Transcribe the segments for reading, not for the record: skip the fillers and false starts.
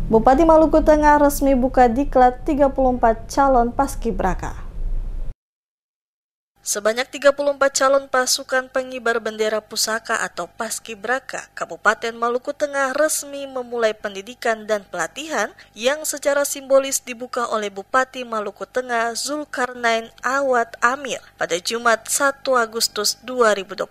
Bupati Maluku Tengah resmi buka diklat 34 calon paskibraka. Sebanyak 34 calon pasukan pengibar bendera pusaka atau paskibraka Kabupaten Maluku Tengah resmi memulai pendidikan dan pelatihan yang secara simbolis dibuka oleh Bupati Maluku Tengah Zulkarnain Awad Amir pada Jumat 1 Agustus 2025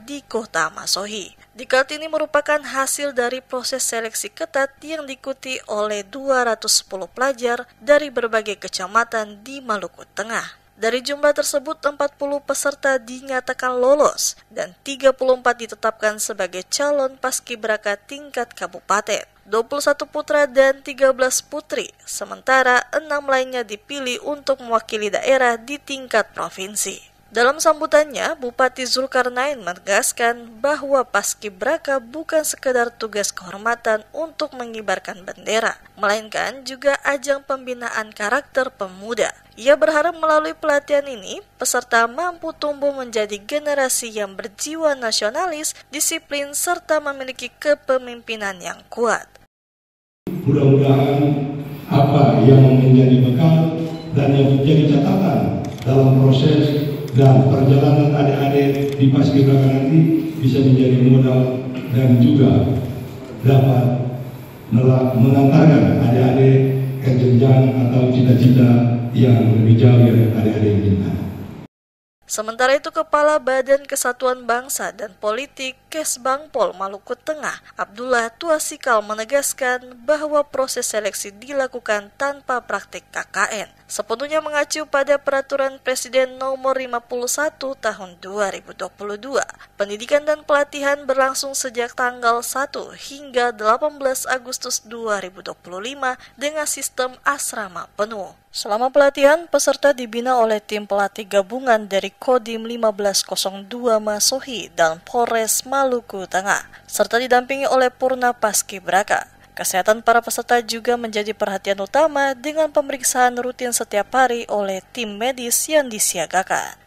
di Kota Masohi. Diklat ini merupakan hasil dari proses seleksi ketat yang diikuti oleh 210 pelajar dari berbagai kecamatan di Maluku Tengah. Dari jumlah tersebut, 40 peserta dinyatakan lolos dan 34 ditetapkan sebagai calon paskibraka tingkat kabupaten. 21 putra dan 13 putri, sementara 6 lainnya dipilih untuk mewakili daerah di tingkat provinsi. Dalam sambutannya, Bupati Zulkarnain menegaskan bahwa paskibraka bukan sekedar tugas kehormatan untuk mengibarkan bendera, melainkan juga ajang pembinaan karakter pemuda. Ia berharap melalui pelatihan ini, peserta mampu tumbuh menjadi generasi yang berjiwa nasionalis, disiplin, serta memiliki kepemimpinan yang kuat. Mudah-mudahan apa yang menjadi bekal dan yang menjadi catatan dalam proses dan perjalanan adik-adik di paskibraka nanti bisa menjadi modal dan juga dapat mengantarkan adik-adik ke jenjang atau cita-cita yang lebih jauh yang adik-adik inginkan. Sementara itu, Kepala Badan Kesatuan Bangsa dan Politik Kesbangpol Maluku Tengah, Abdullah Tuasikal menegaskan bahwa proses seleksi dilakukan tanpa praktik KKN, sepenuhnya mengacu pada Peraturan Presiden Nomor 51 Tahun 2022. Pendidikan dan pelatihan berlangsung sejak tanggal 1 hingga 18 Agustus 2025 dengan sistem asrama penuh. Selama pelatihan, peserta dibina oleh tim pelatih gabungan dari Kodim 1502 Masohi dan Polres Maluku Tengah, serta didampingi oleh Purna Paskibraka. Kesehatan para peserta juga menjadi perhatian utama dengan pemeriksaan rutin setiap hari oleh tim medis yang disiagakan.